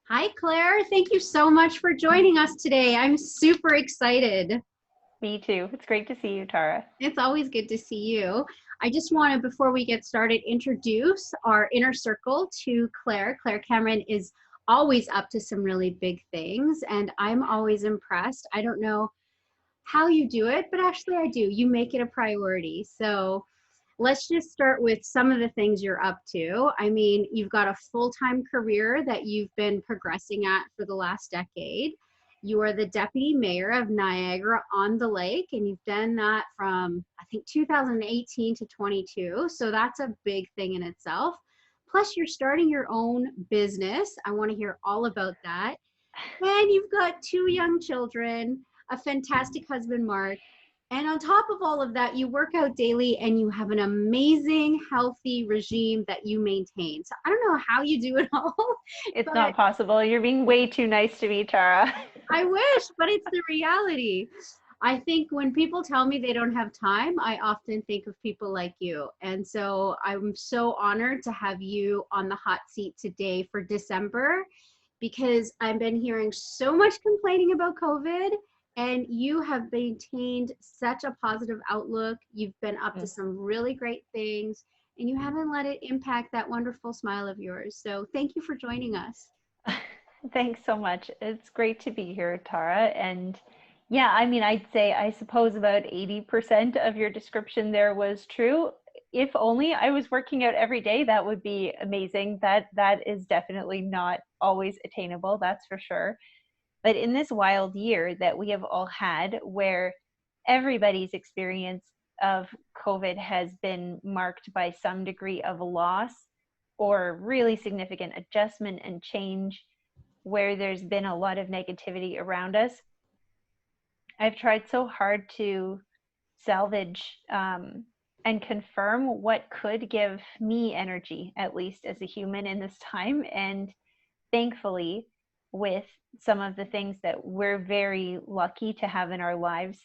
Hi, Claire. Thank you so much for joining us today. I'm super excited. Me too. It's great to see you, Tara. It's always good to see you. I just want to, before we get started, introduce our inner circle to Claire. Claire Cameron is always up to some really big things, and I'm always impressed. I don't know how you do it, but actually, I do. You make it a priority. So, let's just start with some of the things you're up to. I mean, you've got a full time career that you've been progressing at for the last decade. You are the deputy mayor of Niagara-on-the Lake, and you've done that from, I think, 2018 to 22. So that's a big thing in itself. Plus, you're starting your own business. I want to hear all about that. And you've got two young children, a fantastic husband, Mark. And on top of all of that, you work out daily and you have an amazing, healthy regime that you maintain. So I don't know how you do it all, It's but not possible. You're being way too nice to me, Tara. I wish, but it's the reality. I think when people tell me they don't have time, I often think of people like you. And so I'm so honored to have you on the hot seat today for December because I've been hearing so much complaining about COVID and you have maintained such a positive outlook. You've been up to some really great things and you haven't let it impact that wonderful smile of yours. So thank you for joining us. Thanks so much. It's great to be here, Tara. And yeah, I mean, I'd say, I suppose about 80% of your description there was true. If only I was working out every day, that would be amazing. That is definitely not always attainable, that's for sure. But in this wild year that we have all had, where everybody's experience of COVID has been marked by some degree of loss or really significant adjustment and change, where there's been a lot of negativity around us, I've tried so hard to salvage and confirm what could give me energy, at least as a human in this time. And thankfully, with some of the things that we're very lucky to have in our lives,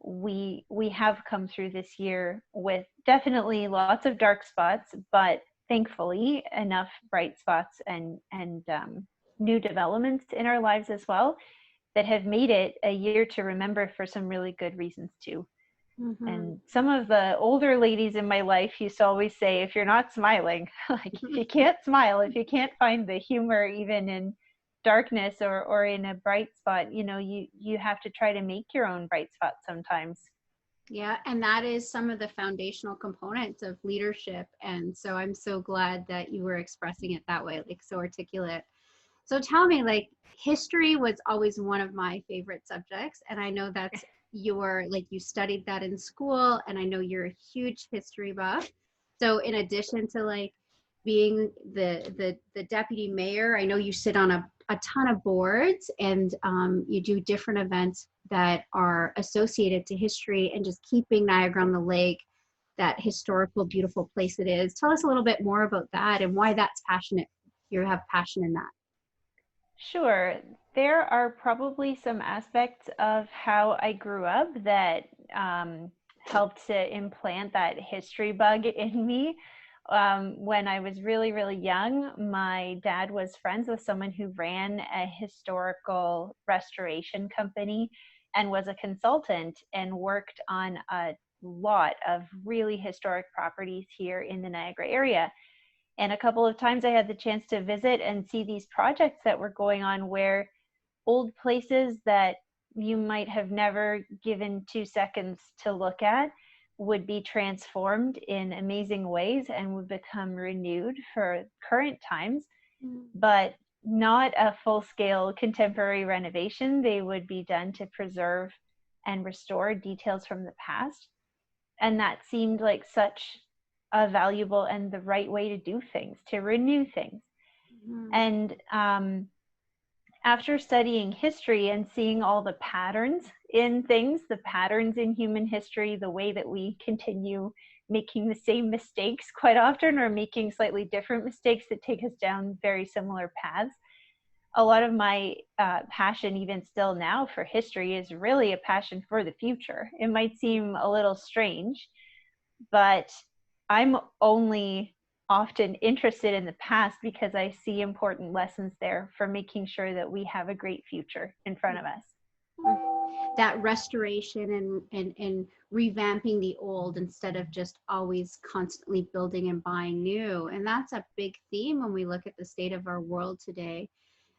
we have come through this year with definitely lots of dark spots, but thankfully enough bright spots and new developments in our lives as well that have made it a year to remember for some really good reasons too. Mhm. And some of the older ladies in my life used to always say, if you're not smiling, like if you can't smile, if you can't find the humor even in darkness or in a bright spot, you have to try to make your own bright spot sometimes. Yeah, and that is some of the foundational components of leadership. And so I'm so glad that you were expressing it that way, like so articulate. So tell me, like, history was always one of my favorite subjects. And I know that's like, you studied that in school, and I know you're a huge history buff. So in addition to like being the deputy mayor, I know you sit on a ton of boards and you do different events that are associated to history and just keeping Niagara on the Lake that historical, beautiful place it is. Tell us a little bit more about that and why that's passionate. You have passion in that. Sure. There are probably some aspects of how I grew up that helped to implant that history bug in me. When I was really, really young, my dad was friends with someone who ran a historical restoration company and was a consultant and worked on a lot of really historic properties here in the Niagara area. And a couple of times I had the chance to visit and see these projects that were going on where old places that you might have never given 2 seconds to look at would be transformed in amazing ways and would become renewed for current times, but not a full-scale contemporary renovation. They would be done to preserve and restore details from the past. And that seemed like such a valuable and the right way to do things, to renew things. Mhm. And after studying history and seeing all the patterns in things, the patterns in human history, the way that we continue making the same mistakes quite often or making slightly different mistakes that take us down very similar paths, a lot of my passion, even still now, for history is really a passion for the future. It might seem a little strange, but I'm only often interested in the past because I see important lessons there for making sure that we have a great future in front of us. That restoration and revamping the old instead of just always constantly building and buying new. And that's a big theme when we look at the state of our world today.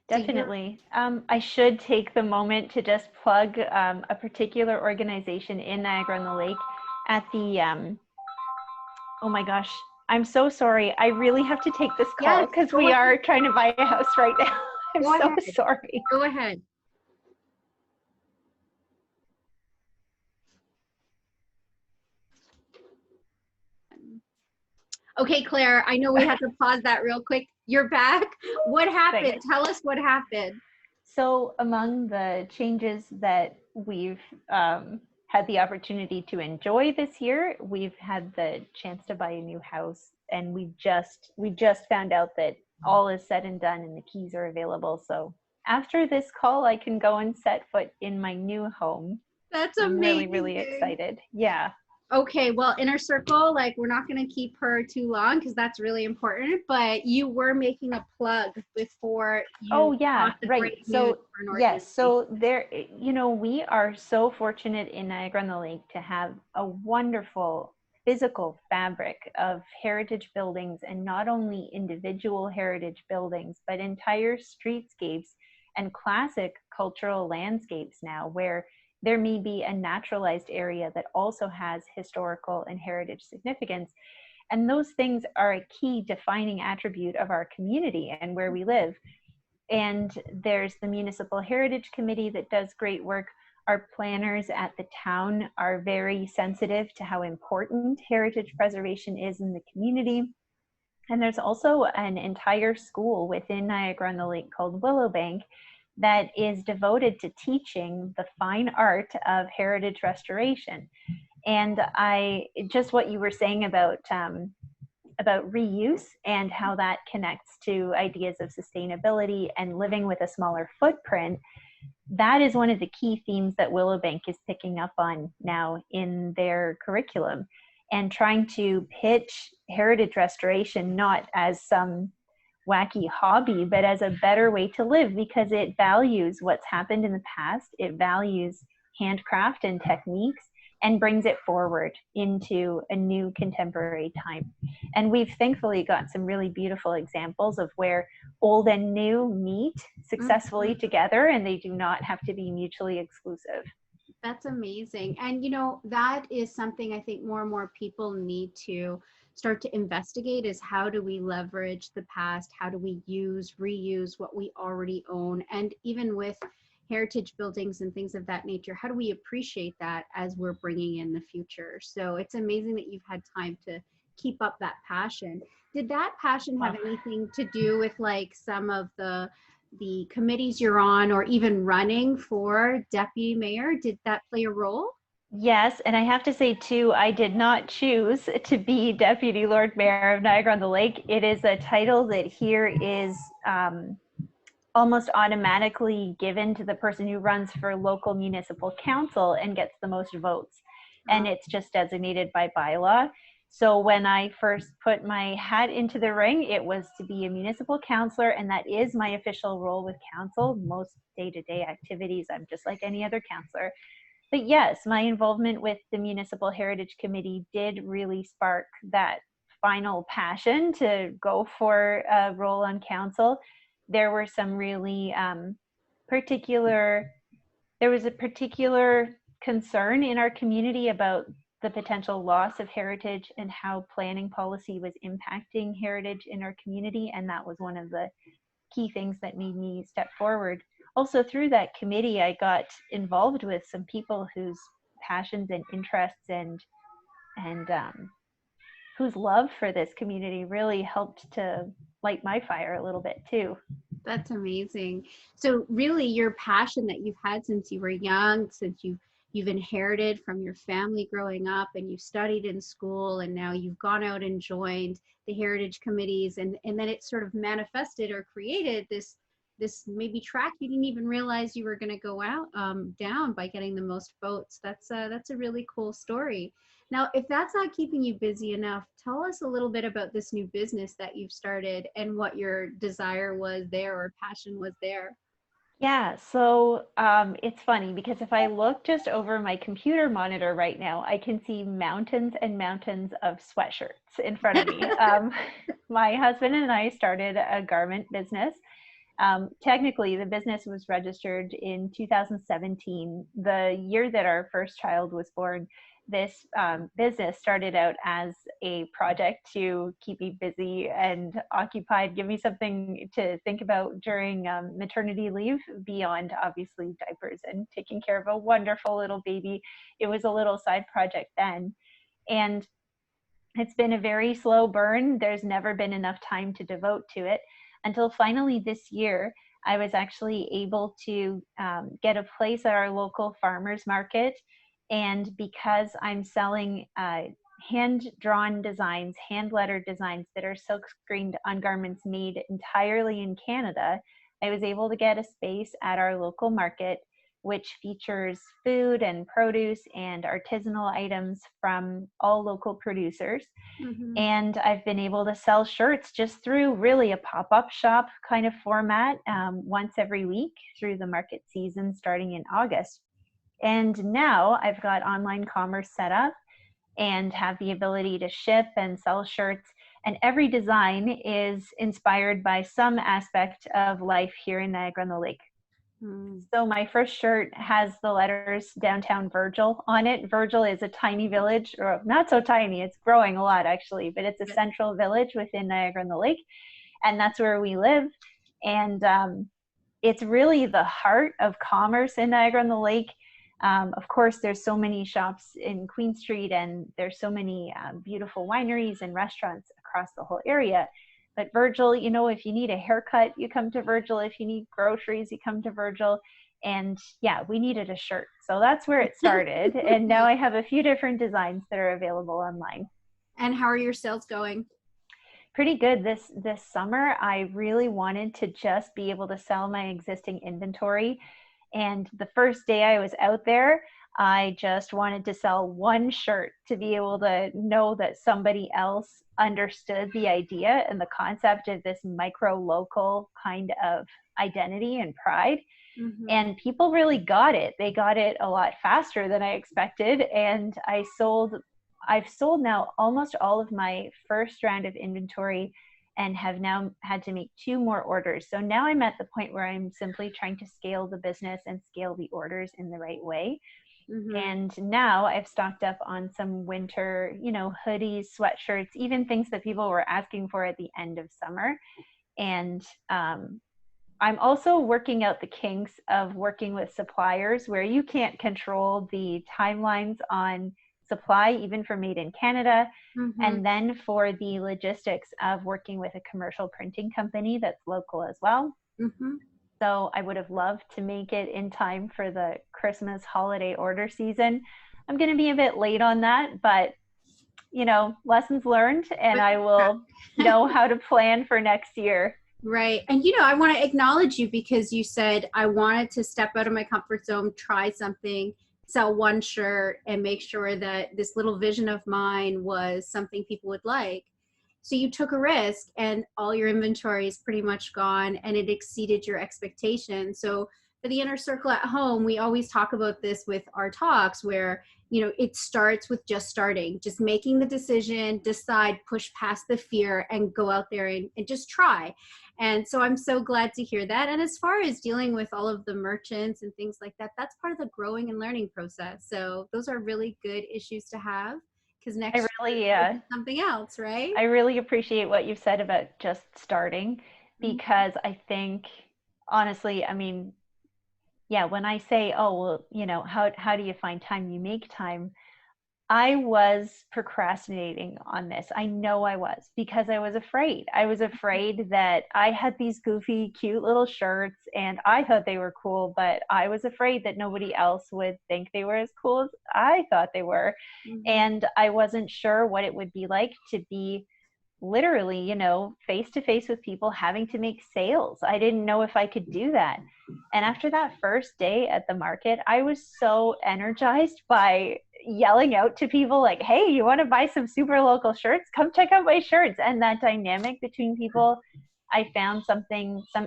Definitely. I should take the moment to just plug a particular organization in Niagara-on-the-Lake at the, oh my gosh, I'm so sorry. I really have to take this call because we are trying to buy a house right now. I'm so sorry. Go ahead. Okay, Claire, I know we had to pause that real quick. You're back. What happened? Thanks. Tell us what happened. So among the changes that we've had the opportunity to enjoy this year, we've had the chance to buy a new house, and we just found out that all is said and done and the keys are available. So after this call, I can go and set foot in my new home. That's amazing. I'm really, really amazing. excited. Yeah. Okay, well, Inner Circle, like, we're not going to keep her too long because that's really important, but you were making a plug before you. Oh yeah, right. So yes, so there, you know, we are so fortunate in Niagara-on-the-Lake to have a wonderful physical fabric of heritage buildings, and not only individual heritage buildings, but entire streetscapes and classic cultural landscapes now, where there may be a naturalized area that also has historical and heritage significance. And those things are a key defining attribute of our community and where we live. And there's the Municipal Heritage Committee that does great work. Our planners at the town are very sensitive to how important heritage preservation is in the community. And there's also an entire school within Niagara-on-the-Lake called Willowbank that is devoted to teaching the fine art of heritage restoration. And just what you were saying about reuse and how that connects to ideas of sustainability and living with a smaller footprint, that is one of the key themes that Willowbank is picking up on now in their curriculum, and trying to pitch heritage restoration not as some wacky hobby, but as a better way to live, because it values what's happened in the past, it values handcraft and techniques, and brings it forward into a new contemporary time. And we've thankfully got some really beautiful examples of where old and new meet successfully together, and they do not have to be mutually exclusive. That's amazing. And you know, that is something I think more and more people need to start to investigate, is how do we leverage the past? How do we reuse what we already own? And even with heritage buildings and things of that nature, how do we appreciate that as we're bringing in the future? So it's amazing that you've had time to keep up that passion. Did that passion have anything to do with like some of the committees you're on, or even running for deputy mayor? Did that play a role? Yes, and I have to say too, I did not choose to be Deputy Lord Mayor of Niagara-on-the-Lake. It is a title that here is almost automatically given to the person who runs for local municipal council and gets the most votes. And it's just designated by bylaw. So when I first put my hat into the ring, it was to be a municipal councillor, and that is my official role with council. Most day-to-day activities, I'm just like any other councillor. But yes, my involvement with the Municipal Heritage Committee did really spark that final passion to go for a role on council. There were some really there was a particular concern in our community about the potential loss of heritage and how planning policy was impacting heritage in our community. And that was one of the key things that made me step forward. Also, through that committee, I got involved with some people whose passions and interests and whose love for this community really helped to light my fire a little bit too. That's amazing. So really, your passion that you've had since you were young, since you've inherited from your family growing up, and you studied in school, and now you've gone out and joined the heritage committees, and then it sort of manifested or created this maybe track you didn't even realize you were going to go out down by getting the most votes. That's a really cool story. Now, if that's not keeping you busy enough, tell us a little bit about this new business that you've started and what your desire was there or passion was there. Yeah, so it's funny because if I look just over my computer monitor right now, I can see mountains and mountains of sweatshirts in front of me. My husband and I started a garment business. Technically, the business was registered in 2017, the year that our first child was born. This business started out as a project to keep me busy and occupied, give me something to think about during maternity leave, beyond obviously diapers and taking care of a wonderful little baby. It was a little side project then. And it's been a very slow burn. There's never been enough time to devote to it until finally this year, I was actually able to get a place at our local farmers market. And because I'm selling hand-drawn designs, hand-lettered designs that are silk screened on garments made entirely in Canada, I was able to get a space at our local market, which features food and produce and artisanal items from all local producers. Mm-hmm. And I've been able to sell shirts just through really a pop-up shop kind of format, once every week through the market season starting in August. And now I've got online commerce set up and have the ability to ship and sell shirts. And every design is inspired by some aspect of life here in Niagara-on-the-Lake. Mm. So my first shirt has the letters Downtown Virgil on it. Virgil is a tiny village, or not so tiny, it's growing a lot actually, but it's a central village within Niagara-on-the-Lake, and that's where we live. And it's really the heart of commerce in Niagara-on-the-Lake. Of course, there's so many shops in Queen Street, and there's so many beautiful wineries and restaurants across the whole area. But Virgil, you know, if you need a haircut, you come to Virgil. If you need groceries, you come to Virgil. And yeah, we needed a shirt. So that's where it started. And now I have a few different designs that are available online. And how are your sales going? Pretty good this summer. I really wanted to just be able to sell my existing inventory. And the first day I was out there, I just wanted to sell one shirt to be able to know that somebody else understood the idea and the concept of this micro local kind of identity and pride. Mm-hmm. And people really got it. They got it a lot faster than I expected. And I've sold now almost all of my first round of inventory and have now had to make 2 more orders. So now I'm at the point where I'm simply trying to scale the business and scale the orders in the right way. Mm-hmm. And now I've stocked up on some winter, you know, hoodies, sweatshirts, even things that people were asking for at the end of summer. And I'm also working out the kinks of working with suppliers where you can't control the timelines on supply, even for made in Canada. Mm-hmm. And then for the logistics of working with a commercial printing company that's local as well. Mm-hmm. So I would have loved to make it in time for the Christmas holiday order season. I'm going to be a bit late on that, but you know, lessons learned, and I will know how to plan for next year. Right. And, you know, I want to acknowledge you because you said I wanted to step out of my comfort zone, try something, sell one shirt, and make sure that this little vision of mine was something people would like. So you took a risk and all your inventory is pretty much gone and it exceeded your expectations. So for the inner circle at home, we always talk about this with our talks where, you know, it starts with just starting, just making the decision, decide, push past the fear and go out there and just try. And so I'm so glad to hear that. And as far as dealing with all of the merchants and things like that, that's part of the growing and learning process. So those are really good issues to have. Because next year something else, right? I really appreciate what you've said about just starting, because I think, honestly, I mean, yeah, when I say, oh, well, you know, how do you find time? You make time. I was procrastinating on this. I know I was, because I was afraid. I was afraid that I had these goofy, cute little shirts and I thought they were cool, but I was afraid that nobody else would think they were as cool as I thought they were. Mm-hmm. And I wasn't sure what it would be like to be literally, you know, face to face with people having to make sales. I didn't know if I could do that. And after that first day at the market, I was so energized by, yelling out to people like, hey, you want to buy some super local shirts? Come check out my shirts. And that dynamic between people, I found some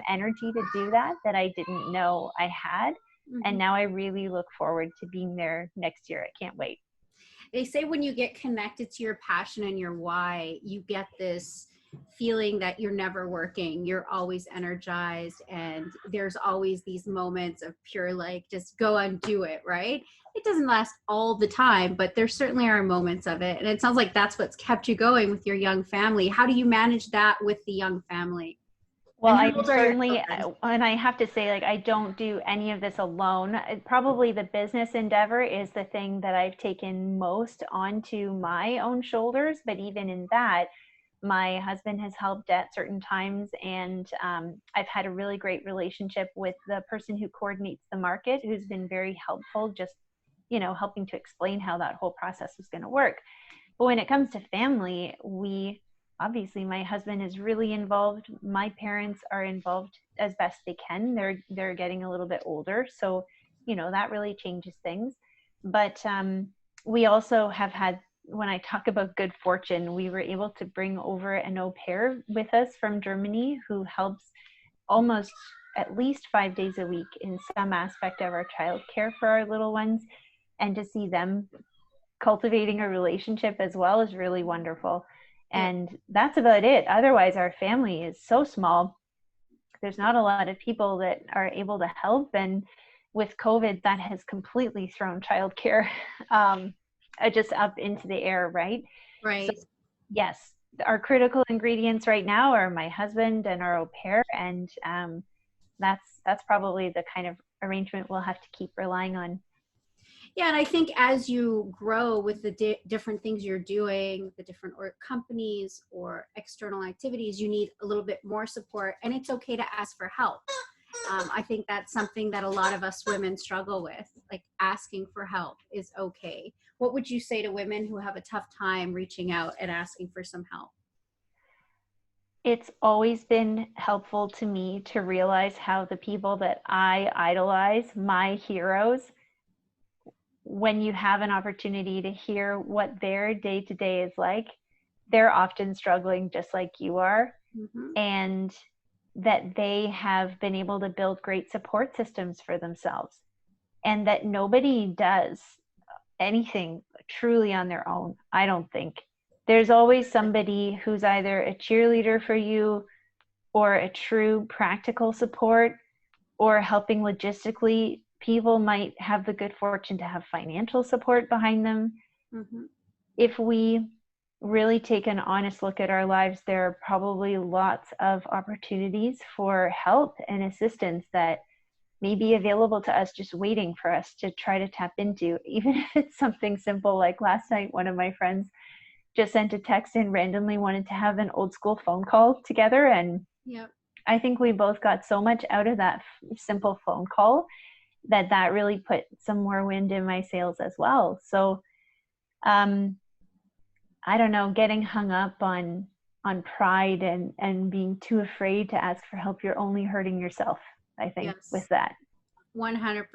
energy to do that I didn't know I had. Mm-hmm. And now I really look forward to being there next year. I can't wait. They say when you get connected to your passion and your why, you get this feeling that you're never working, you're always energized, and there's always these moments of pure, like, just go and do it, right? It doesn't last all the time, but there certainly are moments of it. And it sounds like that's what's kept you going with your young family. How do you manage that with the young family? Well, And I how old are your certainly, children? and I have to say, like, I don't do any of this alone. Probably the business endeavor is the thing that I've taken most onto my own shoulders. But even in that, my husband has helped at certain times, and I've had a really great relationship with the person who coordinates the market, who's been very helpful, just, helping to explain how that whole process is going to work. But when it comes to family, obviously my husband is really involved. My parents are involved as best they can. They're getting a little bit older, so that really changes things. But we also have had, when I talk about good fortune, we were able to bring over an au pair with us from Germany who helps almost at least 5 days a week in some aspect of our childcare for our little ones. And to see them cultivating a relationship as well is really wonderful. And that's about it. Otherwise, our family is so small. There's not a lot of people that are able to help. And with COVID, that has completely thrown childcare just up into the air, right? Right. So, yes, our critical ingredients right now are my husband and our au pair. And that's probably the kind of arrangement we'll have to keep relying on. Yeah, and I think as you grow with the different things you're doing, the different companies or external activities, you need a little bit more support, and it's okay to ask for help. I think that's something that a lot of us women struggle with, like asking for help is okay. What would you say to women who have a tough time reaching out and asking for some help? It's always been helpful to me to realize how the people that I idolize, my heroes, when you have an opportunity to hear what their day-to-day is like, they're often struggling just like you are. Mm-hmm. And that they have been able to build great support systems for themselves, and that nobody does anything truly on their own. I don't think there's always somebody who's either a cheerleader for you or a true practical support or helping logistically. People might have the good fortune to have financial support behind them. Mm-hmm. If we really take an honest look at our lives, there are probably lots of opportunities for help and assistance that may be available to us, just waiting for us to try to tap into, even if it's something simple. Like last night, one of my friends just sent a text and randomly wanted to have an old school phone call together. And I think we both got so much out of that simple phone call that really put some more wind in my sails as well. So I don't know, getting hung up on pride and being too afraid to ask for help, you're only hurting yourself, I think, with that. 100%.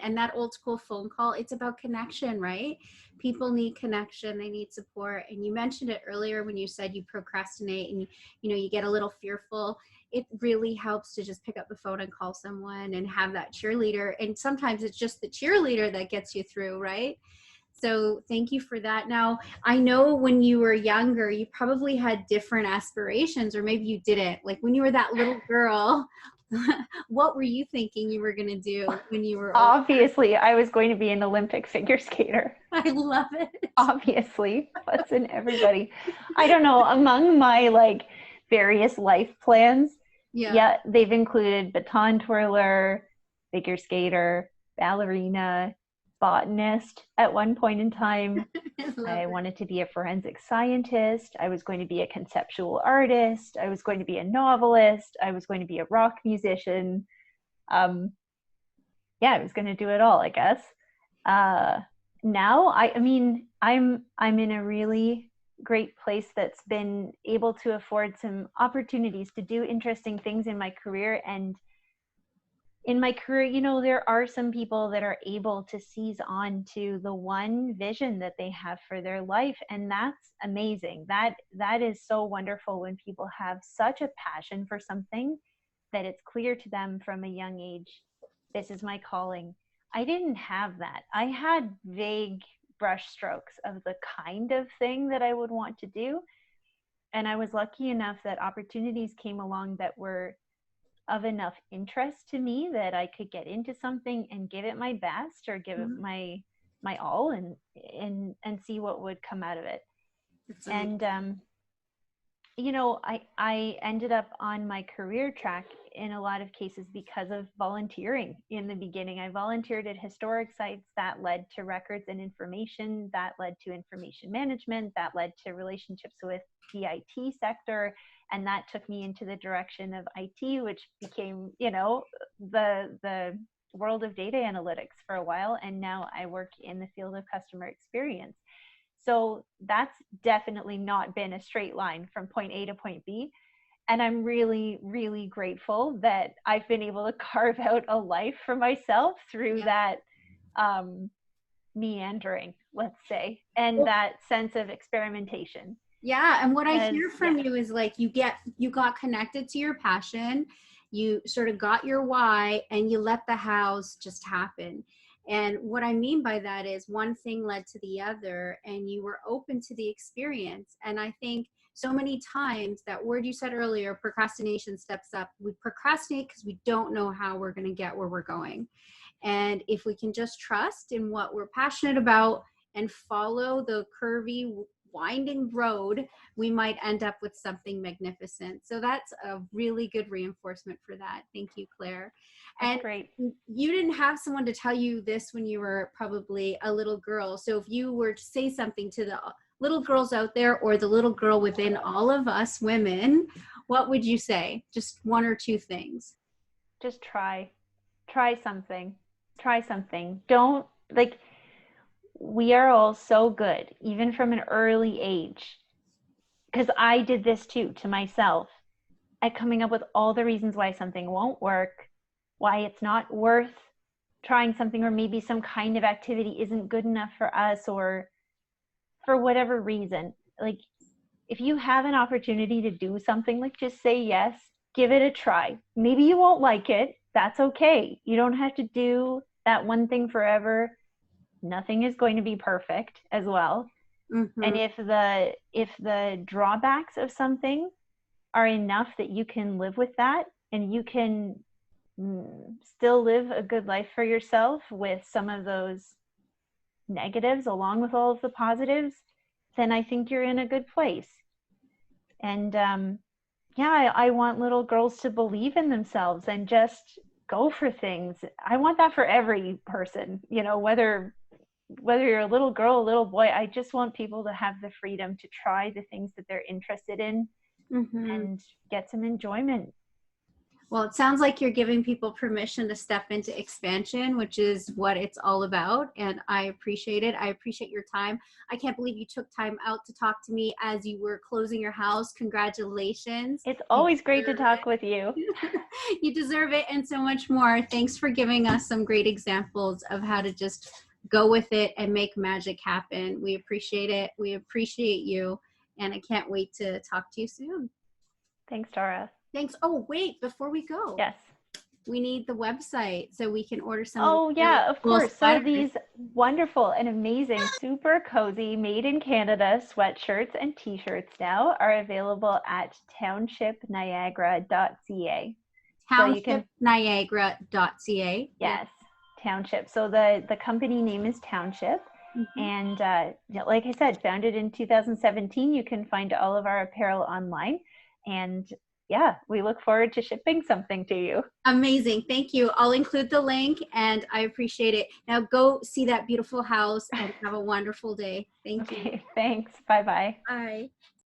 And that old school phone call, it's about connection, right? People need connection, they need support. And you mentioned it earlier when you said you procrastinate and you get a little fearful. It really helps to just pick up the phone and call someone and have that cheerleader. And sometimes it's just the cheerleader that gets you through, right? So thank you for that. Now, I know when you were younger, you probably had different aspirations, or maybe you didn't. Like when you were that little girl, what were you thinking you were going to do when you were older? Obviously, I was going to be an Olympic figure skater. I love it. Obviously, what's in everybody. I don't know, among my various life plans, yeah, they've included baton twirler, figure skater, ballerina, botanist at one point in time. I wanted to be a forensic scientist. I was going to be a conceptual artist. I was going to be a novelist. I was going to be a rock musician. I was going to do it all, I guess. Now, I'm in a really great place that's been able to afford some opportunities to do interesting things in my career, and in my career, you know, there are some people that are able to seize on to the one vision that they have for their life. And that's amazing. That is so wonderful when people have such a passion for something that it's clear to them from a young age, this is my calling. I didn't have that. I had vague brush strokes of the kind of thing that I would want to do. And I was lucky enough that opportunities came along that were of enough interest to me that I could get into something and give it my best, or give it my all, and see what would come out of it. And you know, I ended up on my career track in a lot of cases because of volunteering. In the beginning, I volunteered at historic sites. That led to records and information. That led to information management. That led to relationships with the IT sector. And that took me into the direction of IT, which became, you know, the world of data analytics for a while. And now I work in the field of customer experience. So that's definitely not been a straight line from point A to point B. And I'm really, really grateful that I've been able to carve out a life for myself through that meandering, let's say, and that sense of experimentation. Yeah, and what I hear from you is like you got connected to your passion, you sort of got your why, and you let the hows just happen. And what I mean by that is one thing led to the other, and you were open to the experience. And I think so many times that word you said earlier, procrastination, steps up. We procrastinate because we don't know how we're going to get where we're going. And if we can just trust in what we're passionate about and follow the curvy, winding road, we might end up with something magnificent. So that's a really good reinforcement for that. Thank you, Claire. And great. You didn't have someone to tell you this when you were probably a little girl. So if you were to say something to the little girls out there, or the little girl within all of us women, what would you say? Just one or two things. Just try something. Don't, like, we are all so good, even from an early age, because I did this too to myself, at coming up with all the reasons why something won't work, why it's not worth trying something, or maybe some kind of activity isn't good enough for us, or for whatever reason. Like, if you have an opportunity to do something, like, just say yes, give it a try. Maybe you won't like it. That's okay. You don't have to do that one thing forever. Nothing is going to be perfect as well. Mm-hmm. And if the drawbacks of something are enough that you can live with that, and you can still live a good life for yourself with some of those negatives along with all of the positives, then I think you're in a good place. And I want little girls to believe in themselves and just go for things. I want that for every person, you know, whether you're a little girl, a little boy. I just want people to have the freedom to try the things that they're interested in, and get some enjoyment. Well, it sounds like you're giving people permission to step into expansion, which is what it's all about. And I appreciate it. I appreciate your time. I can't believe you took time out to talk to me as you were closing your house. Congratulations. It's always great to talk with you. You deserve it, and so much more. Thanks for giving us some great examples of how to just go with it and make magic happen. We appreciate it. We appreciate you. And I can't wait to talk to you soon. Thanks, Tara. Thanks. Oh, wait, before we go. Yes. We need the website so we can order some. Oh, yeah, of course. So these wonderful and amazing, super cozy, made in Canada sweatshirts and t-shirts now are available at townshipniagara.ca. Townshipniagara.ca. Yes, Township. So the company name is Township. And like I said, founded in 2017. You can find all of our apparel online. And yeah, we look forward to shipping something to you. Amazing. Thank you. I'll include the link, and I appreciate it. Now go see that beautiful house and have a wonderful day. Thank you. Thanks. Bye-bye. Bye.